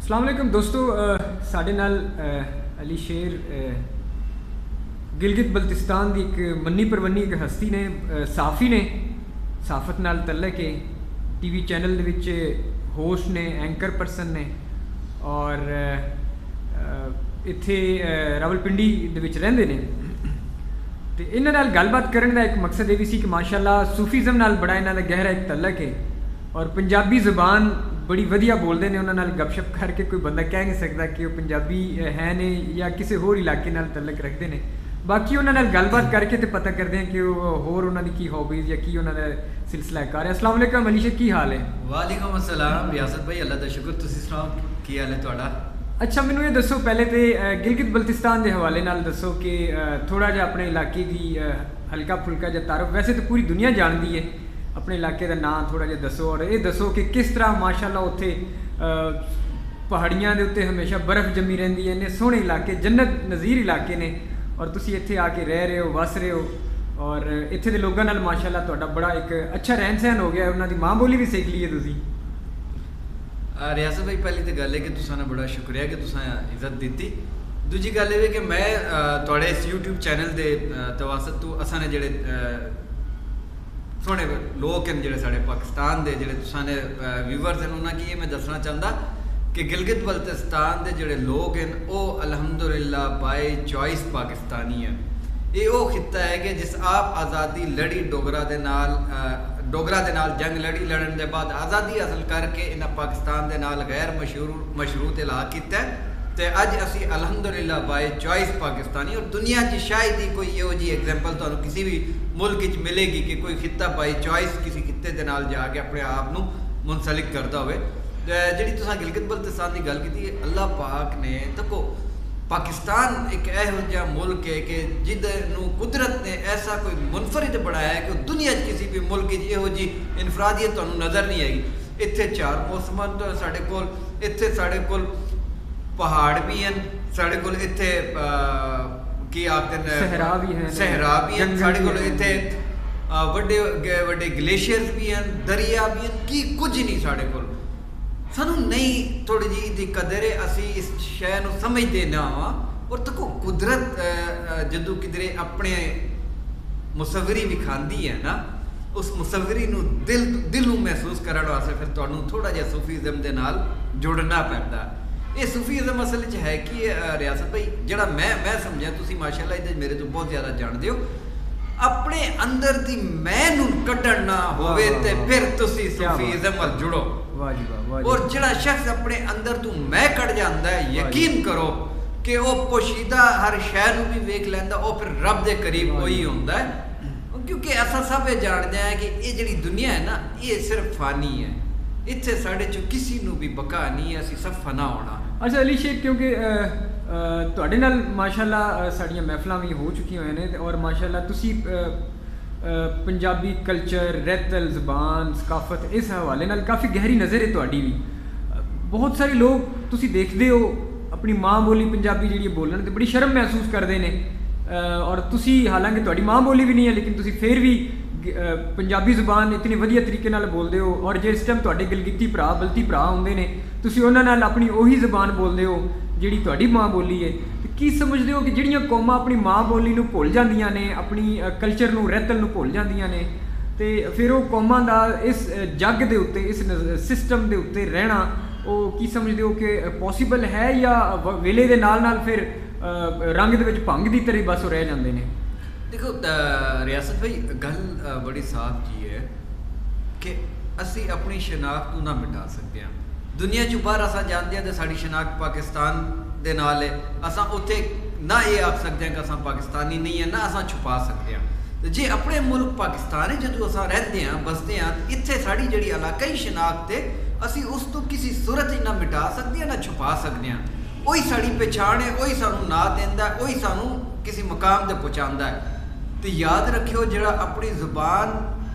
अस्सलाम वालेकुम दोस्तों, साढ़े नाल अली शेर गिलगित बल्तिस्तान की एक मन्नी परवन्नी एक हस्ती ने, साफ़ी ने, साफत नाल तल्लक है, टीवी चैनल दे विच होस्ट ने, एंकर परसन ने और इत्थे रावलपिंडी दे विच रहिंदे ने। तो इन्हां नाल गलबात करने का एक मकसद ये भी सी कि माशाअल्लाह सूफीज़म नाल बड़ा इन्हां दा गहरा एक तल्लक है और पंजाबी ज़बान बड़ी वधिया बोलते हैं। उन्होंने गपशप करके कोई बंदा कह नहीं सकता कि वो पंजाबी है ने या किसी होर इलाके नाल तल्लक रखते हैं। बाकी उन्होंने गलबात करके तो पता करते हैं कि वो होर उन्होंने की हॉबीज़ या की उन्होंने सिलसिला कार है। अस्सलाम वालेकुम अली शेर, की हाल है? वालेकुम अस्सलाम रियासत भाई, अल्लाह का शुक्र, तुसीं सुनाओ की हाल है तुहाडा? अच्छा, मैनू ये दसो पहले तो गिलगित बल्तिस्तान के हवाले नाल दसो कि थोड़ा जिहा अपने इलाके की हल्का फुल्का जिहा तारुफ, वैसे तो पूरी दुनिया जानती है, अपने इलाके का नाम थोड़ा जिहा दसो और ये दसो कि किस तरह माशाअल्लाह उत्थे पहाड़ियां दे उत्ते हमेशा बर्फ़ जमी रहिंदी है। इन्ने सोहने इलाके, जन्नत नज़ीर इलाके ने और तुसीं इत्थे आके रह रहे हो, वस रहे हो और इत्थे दे लोगां नाल माशाअल्लाह तुहाडा बड़ा एक अच्छा रहन सहन हो गया, उन्हां दी मां बोली भी सीख ली है तुसीं। रियासत भाई, पहली तो गल है कि तुसां बड़ा शुक्रिया कि तुसां इज्जत दी। दूजी गल ये कि मैं तुहाडे इस यूट्यूब चैनल के तवासत तो असां ने जिहड़े सोहने लोग हैं जिहड़े साढ़े पाकिस्तान के जिहड़े तुसां ने व्यूवर्स हैं उन्होंने की मैं दसना चाहता कि गिलगित बल्तिस्तान के जिहड़े लोग हैं वो अल्हम्दुलिल्लाह बाय चॉइस पाकिस्तानी है। ये वो खिता है कि जिस आप आज़ादी लड़ी डोगरा दे नाल जंग लड़ी, लड़न के बाद आज़ादी हासिल करके इन्हें पाकिस्तान के नाल गैर मशरूत इलाहा किया तो अज असी अल्हम्दुलिल्लाह बाय चॉइस पाकिस्तानी। और दुनिया की शायद ही कोई इहो जी एग्जाम्पल तो किसी भी मुल्क च मिलेगी कि कोई खिता बाय चॉइस किसी खिते के नाल जाके अपने आप को मुनसलिक करता हो। जी तुसां गिलगित बल्तिस्तान की गल की, अल्लाह पाक ने तको पाकिस्तान एक इहो जिहा मुल्क है कि जिदनूं कुदरत ने ऐसा कोई मुनफरिद बनाया है कि दुनिया किसी भी मुल्क इहो जी इनफरादियत तुहानूं नज़र नहीं आएगी। इत्थे 4 मौसम तो साढ़े कोल, इत्थे साढ़े कोल पहाड़ भी हैं, साढ़े कोल इत्थे की आखदे सहरा भी हैं, साढ़े कोल इत्थे वड्डे वड्डे ग्लेशियर्स भी हैं, दरिया भी हैं, की कुछ नहीं साढ़े कोल। सानू नहीं थोड़ी जी दी कदर है, असी इस शय नूं समझदे ना वा। और तको कुदरत जदों किधरे अपने मुसवरी विखांदी है ना, उस मुसवरी नूं दिल नूं महसूस करन वास्ते फिर तुहानूं थोड़ा जिहा सूफीज़म दे नाल जुड़ना पैंदा। ये सूफीज़म असल च है कि रियासत भाई जिहड़ा मैं समझा, तुसीं माशाअल्लाह इहदे मेरे तो बहुत ज़्यादा जानदे हो, अपने अंदर दी मैं नूं कड्ढण ना होवे ते फिर तुसीं सूफीज़म नाल जुड़ो। और जिहड़ा शख्स अपने अंदर तू मैं कट जाता है, यकीन करो कि वह पोशीदा हर शय नूं भी वेख लैंदा, वह फिर रब दे करीब वही होंदा है। क्योंकि असां सब ये जानते हैं कि ये जिहड़ी दुनिया है ना, ये सिर्फ फानी है, इत्थे साढ़े चो किसी नूं भी बका नहीं है, असीं सब फना होना। अच्छा अली शेख, क्योंकि तुहाडे नाल माशाअल्लाह साड़ियां महफिलां भी हो चुकी हुई हैं और माशाअल्लाह तुसी पंजाबी कल्चर, रैतल, ज़बान, सकाफत इस हवाले नाल काफ़ी गहरी नज़र है तुहाडी भी। बहुत सारे लोग तुसी देखते हो अपनी माँ बोली पंजाबी जी बोलन तो बड़ी शर्म महसूस करते हैं और तुसी हालांकि तुहाडी माँ बोली भी नहीं है लेकिन तुसी फिर भी पंजाबी ज़ुबान इतनी वधिया तरीके नाल बोलते हो और जिस टाइम तुहाडे गिलगिती भरा बल्ती भरा होंदे ने तुसी उन्हां नाल अपनी उही ज़ुबान बोलते हो जिहड़ी तुहाडी माँ बोली है। तो की समझते हो कि जिहड़ियां कौमां अपनी माँ बोली नूं भुल जांदियां ने, अपनी कल्चर नूं रैतल नूं भुल जांदियां ने, तो फिर वो कौमां दा इस जग दे उत्ते, इस सिस्टम दे उत्ते रहना वो की समझते हो कि पॉसीबल है या वेले दे नाल नाल फिर रंग दे विच भंग दी तरह बस रह जांदे ने? देखो रियासत भाई, गल बड़ी साफ जी है कि असी अपनी शनाख्त नूं ना मिटा सकते हैं। दुनिया चों बाहर असां जांदे हां ते साडी शनाख्त पाकिस्तान दे नाल है, असां उत्थे ना ये आख सकते हैं कि असां पाकिस्तानी नहीं है, ना असां छुपा सकते हैं। तो जे अपने मुल्क पाकिस्तान है जदों असां रहंदे हां, बसदे हां, इत्थे साडी जिहड़ी इलाकाई शनाख्त है असी उस तो किसी सूरत ही ना मिटा सकते हैं ना छुपा सकते हैं। वही साड़ी पहचान है, वही सानू ना देंदा है, वही सानू किसी मुकाम तक पहुँचाता है। तो याद रखियो, जिहड़ा अपनी जुबान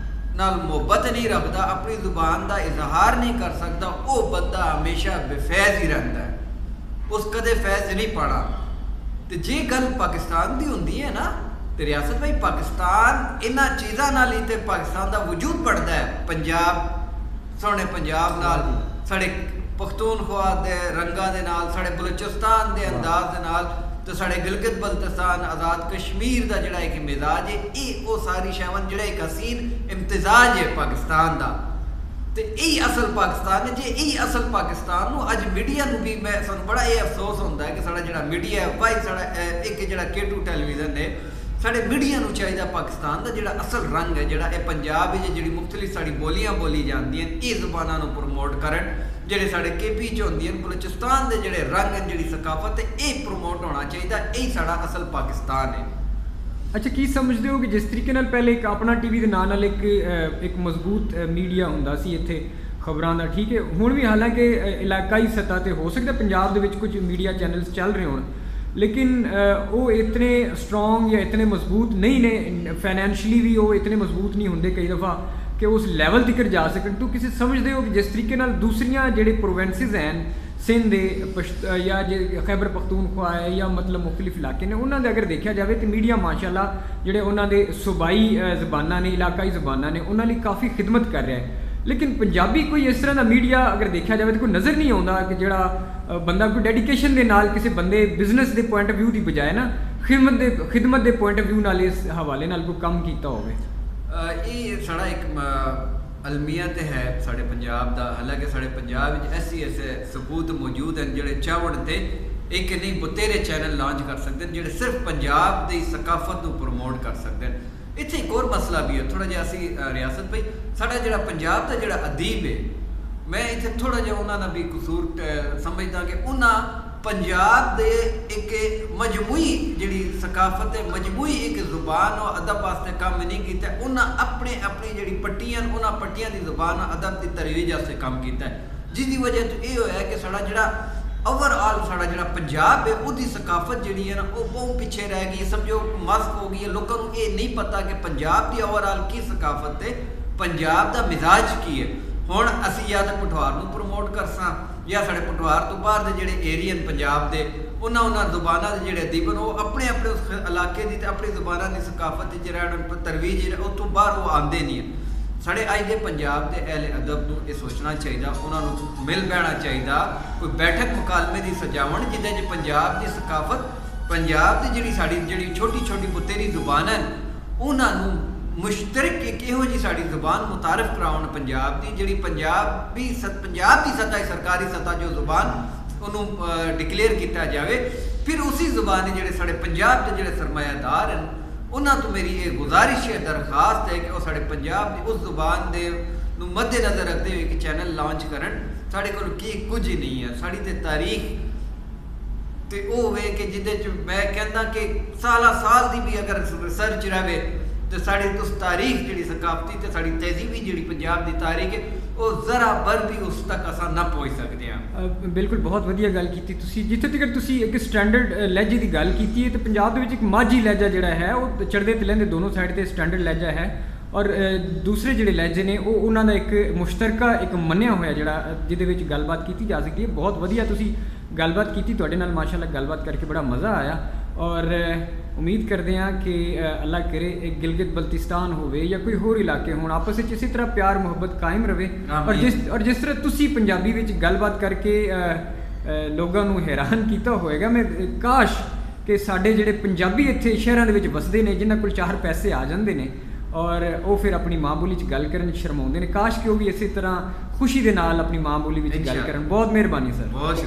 नाल मुहब्बत नहीं रखता, अपनी जुबान का इजहार नहीं कर सकता, वो बंदा हमेशा बेफैज ही रहता है, उस कदे फैज नहीं पाना। तो जे गल पाकिस्तान की होंदी है ना, तो रियासत भाई पाकिस्तान इन्हां चीज़ों नाल ही तो पाकिस्तान का वजूद बढ़ता है। पंजाब सोहने पंजाब नाल साढ़े ਪਖਤੂਨਖਵਾ ਦੇ ਰੰਗਾਂ ਦੇ ਨਾਲ, ਸਾਡੇ ਬਲੋਚਿਸਤਾਨ ਦੇ ਅੰਦਾਜ਼ ਦੇ ਨਾਲ, ਤੇ ਸਾਡੇ ਗਿਲਗਿਤ ਬਲਤਿਸਤਾਨ ਆਜ਼ਾਦ ਕਸ਼ਮੀਰ ਦਾ ਜਿਹੜਾ ਇੱਕ ਮਿਜ਼ਾਜ ਹੈ, ਇਹ ਉਹ ਸਾਰੀ ਸ਼ੈਵਾਂ ਜਿਹੜਾ ਇੱਕ ਹਸੀਨ ਇਮਤਜ਼ਾਜ ਹੈ ਪਾਕਿਸਤਾਨ ਦਾ। ਤੇ ਇਹ ਅਸਲ ਪਾਕਿਸਤਾਨ ਹੈ। ਜੇ ਇਹ ਅਸਲ ਪਾਕਿਸਤਾਨ ਨੂੰ ਅੱਜ ਮੀਡੀਆ ਨੂੰ ਵੀ ਸਾਨੂੰ ਬੜਾ ਇਹ ਅਫਸੋਸ ਹੁੰਦਾ ਹੈ ਕਿ ਸਾਡਾ ਜਿਹੜਾ ਮੀਡੀਆ ਹੈ ਭਾਈ, ਸਾਡਾ ਇੱਕ ਜਿਹੜਾ K2 ਟੈਲੀਵਿਜ਼ਨ ਨੇ, ਸਾਡੇ ਮੀਡੀਆ ਨੂੰ ਚਾਹੀਦਾ ਪਾਕਿਸਤਾਨ ਦਾ ਜਿਹੜਾ ਅਸਲ ਰੰਗ ਹੈ, ਜਿਹੜਾ ਇਹ ਪੰਜਾਬ ਵਿੱਚ ਜਿਹੜੀ ਮੁਖਤਲਿਫ ਸਾਡੀ ਬੋਲੀਆਂ ਬੋਲੀ ਜਾਂਦੀਆਂ, ਇਹ ਜ਼ੁਬਾਨਾਂ ਨੂੰ ਪ੍ਰਮੋਟ ਕਰਨ। ਜਿਹੜੇ ਸਾਡੇ KP 'ਚ ਹੁੰਦੀਆਂ ਬਲੋਚਿਸਤਾਨ ਦੇ ਜਿਹੜੇ ਰੰਗ ਹਨ, ਜਿਹੜੀ ਸਕਾਫਤ ਹੈ, ਇਹ ਪ੍ਰਮੋਟ ਹੋਣਾ ਚਾਹੀਦਾ। ਇਹ ਸਾਡਾ ਅਸਲ ਪਾਕਿਸਤਾਨ ਹੈ। ਅੱਛਾ, ਕੀ ਸਮਝਦੇ ਹੋ ਕਿ ਜਿਸ ਤਰੀਕੇ ਨਾਲ ਪਹਿਲੇ ਇੱਕ ਆਪਣਾ TV ਦੇ ਨਾਲ ਇੱਕ ਮਜ਼ਬੂਤ ਮੀਡੀਆ ਹੁੰਦਾ ਸੀ ਇੱਥੇ ਖਬਰਾਂ ਦਾ, ਠੀਕ ਹੈ, ਹੁਣ ਵੀ ਹਾਲਾਂਕਿ ਇਲਾਕਾਈ ਸਤ੍ਹਾ ਤੇ ਹੋ ਸਕਦਾ ਪੰਜਾਬ ਦੇ ਵਿੱਚ ਕੁਝ ਮੀਡੀਆ ਚੈਨਲਸ ਚੱਲ ਰਹੇ ਹੋਣ, ਲੇਕਿਨ ਉਹ ਇਤਨੇ ਸਟਰੋਂਗ ਜਾਂ ਇਤਨੇ ਮਜ਼ਬੂਤ ਨਹੀਂ ਨੇ, ਫਾਈਨੈਂਸ਼ਲੀ ਵੀ ਉਹ ਇਤਨੇ ਮਜ਼ਬੂਤ ਨਹੀਂ ਹੁੰਦੇ ਕਈ ਦਫਾ ਕਿ ਉਸ ਲੈਵਲ ਤੱਕ ਜਾ ਸਕਣ। ਤੋ ਕਿਸੇ ਸਮਝਦੇ ਹੋ ਕਿ ਜਿਸ ਤਰੀਕੇ ਨਾਲ ਦੂਸਰੀਆਂ ਜਿਹੜੇ ਪ੍ਰੋਵਿੰਸਿਸ ਹਨ, ਸਿੰਧ ਦੇ ਜਾਂ ਜੇ ਖੈਬਰ ਪਖਤੂਨਖਵਾ ਹੈ ਜਾਂ ਮਤਲਬ ਮੁਖਤਲਿਫ ਇਲਾਕੇ ਨੇ, ਉਹਨਾਂ ਦੇ ਅਗਰ ਦੇਖਿਆ ਜਾਵੇ ਤਾਂ ਮੀਡੀਆ ਮਾਸ਼ਾਅੱਲਾ ਜਿਹੜੇ ਉਹਨਾਂ ਦੇ ਸੂਬਾਈ ਜ਼ਬਾਨਾਂ ਨੇ, ਇਲਾਕਾਈ ਜ਼ਬਾਨਾਂ ਨੇ, ਉਹਨਾਂ ਲਈ ਕਾਫੀ ਖਿਦਮਤ ਕਰ ਰਿਹਾ ਹੈ। ਲੇਕਿਨ ਪੰਜਾਬੀ ਕੋਈ ਇਸ ਤਰ੍ਹਾਂ ਦਾ ਮੀਡੀਆ ਅਗਰ ਦੇਖਿਆ ਜਾਵੇ ਤਾਂ ਕੋਈ ਨਜ਼ਰ ਨਹੀਂ ਆਉਂਦਾ ਕਿ ਜਿਹੜਾ ਬੰਦਾ ਕੋਈ ਡੈਡੀਕੇਸ਼ਨ ਦੇ ਨਾਲ ਕਿਸੇ ਬੰਦੇ ਬਿਜ਼ਨਸ ਦੇ ਪੁਆਇੰਟ ਆਫ ਵਿਊ ਦੀ ਬਜਾਏ ਨਾ ਖਿਦਮਤ ਦੇ ਪੁਆਇੰਟ ਆਫ ਵਿਊ ਨਾਲ ਇਸ ਹਵਾਲੇ ਨਾਲ ਕੋਈ ਕੰਮ ਕੀਤਾ ਹੋਵੇ। ਇਹ ਸਾਡਾ ਇੱਕ ਅਲਮੀਆ ਤੇ ਹੈ ਸਾਡੇ ਪੰਜਾਬ ਦਾ। ਹਾਲਾਂਕਿ ਸਾਡੇ ਪੰਜਾਬ ਵਿੱਚ ਐਸੇ ਸਬੂਤ ਮੌਜੂਦ ਹਨ ਜਿਹੜੇ ਚਾਹਣ ਤੇ ਇੱਕ ਨਹੀਂ ਬਤੇਰੇ ਚੈਨਲ ਲਾਂਚ ਕਰ ਸਕਦੇ ਹਨ, ਜਿਹੜੇ ਸਿਰਫ ਪੰਜਾਬ ਦੀ ਸਕਾਫਤ ਨੂੰ ਪ੍ਰਮੋਟ ਕਰ ਸਕਦੇ ਹਨ। ਇੱਥੇ ਇੱਕ ਹੋਰ ਮਸਲਾ ਵੀ ਹੈ ਥੋੜਾ ਜਿਹਾ। ਅਸੀਂ ਰਿਆਸਤ ਭਾਈ, ਸਾਡਾ ਜਿਹੜਾ ਪੰਜਾਬ ਦਾ ਜਿਹੜਾ ਅਦੀਬ ਹੈ, ਮੈਂ ਇੱਥੇ ਥੋੜਾ ਜਿਹਾ ਉਹਨਾਂ ਦਾ ਵੀ ਕਸੂਰ ਸਮਝਦਾ ਕਿ ਉਹਨਾਂ ਪੰਜਾਬ ਦੇ ਇੱਕ ਮਜਮੂਈ ਜਿਹੜੀ ਸਕਾਫਤ ਹੈ, ਮਜਮੂਈ ਇੱਕ ਜ਼ੁਬਾਨ ਔਰ ਅਦਬ ਵਾਸਤੇ ਕੰਮ ਨਹੀਂ ਕੀਤਾ। ਉਹਨਾਂ ਆਪਣੀ ਜਿਹੜੀ ਪੱਟੀਆਂ, ਉਹਨਾਂ ਪੱਟੀਆਂ ਦੀ ਜ਼ੁਬਾਨ ਅਦਬ ਦੀ ਤਰਵੀਜ ਵਾਸਤੇ ਕੰਮ ਕੀਤਾ ਹੈ, ਜਿਹਦੀ ਵਜ੍ਹਾ ਤੋਂ ਇਹ ਹੋਇਆ ਕਿ ਸਾਡਾ ਜਿਹੜਾ ਓਵਰਆਲ ਸਾਡਾ ਜਿਹੜਾ ਪੰਜਾਬ ਹੈ, ਉਹਦੀ ਸਕਾਫਤ ਜਿਹੜੀ ਹੈ ਨਾ, ਉਹ ਬਹੁਤ ਪਿੱਛੇ ਰਹਿ ਗਈ। ਸਮਝੋ ਮਸਕ ਹੋ ਗਈ ਹੈ। ਲੋਕਾਂ ਨੂੰ ਇਹ ਨਹੀਂ ਪਤਾ ਕਿ ਪੰਜਾਬ ਦੀ ਓਵਰਆਲ ਕੀ ਸਕਾਫਤ ਹੈ, ਪੰਜਾਬ ਦਾ ਮਿਜ਼ਾਜ ਕੀ ਹੈ। ਹੁਣ ਅਸੀਂ ਜਾਂ ਤਾਂ ਪਠਵਾਰ ਨੂੰ ਪ੍ਰਮੋਟ ਕਰਸਾਂ ਜਾਂ ਸਾਡੇ ਪਠਵਾਰ ਤੋਂ ਬਾਹਰ ਦੇ ਜਿਹੜੇ ਏਰੀਅਨ ਪੰਜਾਬ ਦੇ, ਉਹਨਾਂ ਜ਼ੁਬਾਨਾਂ ਦੇ ਜਿਹੜੇ ਅਦੀਬਨ, ਉਹ ਆਪਣੇ ਉਸ ਇਲਾਕੇ ਦੀ ਤੇ ਆਪਣੀ ਜ਼ੁਬਾਨਾਂ ਦੀ ਸਕਾਫਤ ਦੀ ਜਿਹੜਾ ਤਰਵੀਜ ਜਿਹੜਾ ਉਹ ਤੋਂ ਬਾਹਰ ਉਹ ਆਉਂਦੇ ਨਹੀਂ ਹੈ। ਸਾਡੇ ਅੱਜ ਦੇ ਪੰਜਾਬ ਦੇ ਅਹਿਲੇ ਅਦਬ ਨੂੰ ਇਹ ਸੋਚਣਾ ਚਾਹੀਦਾ, ਉਹਨਾਂ ਨੂੰ ਮਿਲ ਬਹਿਣਾ ਚਾਹੀਦਾ, ਕੋਈ ਬੈਠਕ ਮੁਕਾਲਮੇ ਦੀ ਸਜਾਵਣ ਜਿਹਦੇ 'ਚ ਪੰਜਾਬ ਦੀ ਸਕਾਫਤ, ਪੰਜਾਬ ਦੀ ਜਿਹੜੀ ਸਾਡੀ ਛੋਟੀ ਬੁਤੇਰੀ ਜ਼ੁਬਾਨ ਹੈ, ਉਹਨਾਂ ਨੂੰ ਮੁਸ਼ਤਰਕ ਇੱਕ ਇਹੋ ਜਿਹੀ ਸਾਡੀ ਜ਼ੁਬਾਨ ਮੁਤਾਰਫ ਕਰਾਉਣ ਪੰਜਾਬ ਦੀ, ਜਿਹੜੀ ਪੰਜਾਬ ਦੀ ਸੱਤਾ ਸਰਕਾਰੀ ਸੱਤਾ ਜੋ ਜ਼ੁਬਾਨ ਉਹਨੂੰ ਡਿਕਲੇਅਰ ਕੀਤਾ ਜਾਵੇ। ਫਿਰ ਉਸੇ ਜ਼ੁਬਾਨ ਦੇ ਜਿਹੜੇ ਸਾਡੇ ਪੰਜਾਬ ਦੇ ਜਿਹੜੇ ਸਰਮਾਇਆਦਾਰ ਹਨ, ਉਹਨਾਂ ਤੋਂ ਮੇਰੀ ਇਹ ਗੁਜ਼ਾਰਿਸ਼ ਹੈ, ਦਰਖਾਸਤ ਹੈ ਕਿ ਉਹ ਸਾਡੇ ਪੰਜਾਬ ਦੀ ਉਸ ਜ਼ੁਬਾਨ ਦੇ ਨੂੰ ਮੱਦੇ ਨਜ਼ਰ ਰੱਖਦੇ ਹੋਏ ਇੱਕ ਚੈਨਲ ਲਾਂਚ ਕਰਨ। ਸਾਡੇ ਕੋਲ ਕੀ ਕੁਝ ਹੀ ਨਹੀਂ ਹੈ, ਸਾਡੀ ਤੇ ਤਾਰੀਖ ਤੇ ਉਹ ਹੋਵੇ ਕਿ ਜਿਹਦੇ 'ਚ ਮੈਂ ਕਹਿੰਦਾ ਕਿ ਸਾਲ ਦੀ ਵੀ ਅਗਰ ਰਿਸਰਚ ਰਹੇ ਤੇ ਸਾਡੀ ਉਸ ਤਾਰੀਖ ਜਿਹੜੀ ਸਕਾਫਤੀ ਤੇ ਸਾਡੀ ਤਹਿਜ਼ੀਬੀ ਜਿਹੜੀ ਪੰਜਾਬ ਦੀ ਤਾਰੀਖ ਹੈ, ਉਹ ਜ਼ਰਾ ਬਰ ਵੀ ਉਸ ਤੱਕ ਅਸਾਂ ਨਾ ਪਹੁੰਚ ਸਕਦੇ ਹਾਂ। ਬਿਲਕੁਲ, ਬਹੁਤ ਵਧੀਆ ਗੱਲ ਕੀਤੀ ਤੁਸੀਂ। ਜਿੱਥੇ ਤੱਕ ਤੁਸੀਂ ਇੱਕ ਸਟੈਂਡਰਡ ਲਹਿਜੇ ਦੀ ਗੱਲ ਕੀਤੀ ਹੈ, ਤੇ ਪੰਜਾਬ ਦੇ ਵਿੱਚ ਇੱਕ ਮਾਝੀ ਲਹਿਜਾ ਜਿਹੜਾ ਹੈ, ਉਹ ਚੜ੍ਹਦੇ ਤੇ ਲਹਿੰਦੇ ਦੋਨੋਂ ਸਾਈਡ ਤੇ ਸਟੈਂਡਰਡ ਲਹਿਜਾ ਹੈ, ਔਰ ਦੂਸਰੇ ਜਿਹੜੇ ਲਹਿਜੇ ਨੇ ਉਹ ਉਹਨਾਂ ਦਾ ਇੱਕ ਮੁਸ਼ਤਰਕਾ ਇੱਕ ਮੰਨਿਆ ਹੋਇਆ ਜਿਹੜਾ ਜਿਹਦੇ ਵਿੱਚ ਗੱਲਬਾਤ ਕੀਤੀ ਜਾ ਸਕਦੀ ਹੈ। ਬਹੁਤ ਵਧੀਆ ਤੁਸੀਂ ਗੱਲਬਾਤ ਕੀਤੀ, ਤੁਹਾਡੇ ਨਾਲ ਮਾਸ਼ਾਅੱਲਾ ਗੱਲਬਾਤ ਕਰਕੇ ਬੜਾ ਮਜ਼ਾ ਆਇਆ, ਔਰ ਉਮੀਦ ਕਰਦੇ ਹਾਂ ਕਿ ਅੱਲਾਹ ਕਰੇ ਇੱਕ ਗਿਲਗਿਤ ਬਲਤਿਸਤਾਨ ਹੋਵੇ ਜਾਂ ਕੋਈ ਹੋਰ ਇਲਾਕੇ ਹੋਣ, ਆਪਸ ਵਿੱਚ ਇਸੇ ਤਰ੍ਹਾਂ ਪਿਆਰ ਮੁਹੱਬਤ ਕਾਇਮ ਰਵੇ। ਔਰ ਜਿਸ ਤਰ੍ਹਾਂ ਤੁਸੀਂ ਪੰਜਾਬੀ ਵਿੱਚ ਗੱਲਬਾਤ ਕਰਕੇ ਲੋਕਾਂ ਨੂੰ ਹੈਰਾਨ ਕੀਤਾ ਹੋਏਗਾ, ਮੈਂ ਕਾਸ਼ ਕਿ ਸਾਡੇ ਜਿਹੜੇ ਪੰਜਾਬੀ ਇੱਥੇ ਸ਼ਹਿਰਾਂ ਦੇ ਵਿੱਚ ਵਸਦੇ ਨੇ, ਜਿਨ੍ਹਾਂ ਕੋਲ 4 ਪੈਸੇ ਆ ਜਾਂਦੇ ਨੇ ਔਰ ਉਹ ਫਿਰ ਆਪਣੀ ਮਾਂ ਬੋਲੀ 'ਚ ਗੱਲ ਕਰਨ 'ਚ ਸ਼ਰਮਾਉਂਦੇ ਨੇ, ਕਾਸ਼ ਕਿ ਉਹ ਵੀ ਇਸੇ ਤਰ੍ਹਾਂ ਖੁਸ਼ੀ ਦੇ ਨਾਲ ਆਪਣੀ ਮਾਂ ਬੋਲੀ ਵਿੱਚ ਗੱਲ ਕਰਨ। ਬਹੁਤ ਮਿਹਰਬਾਨੀ ਸਰ।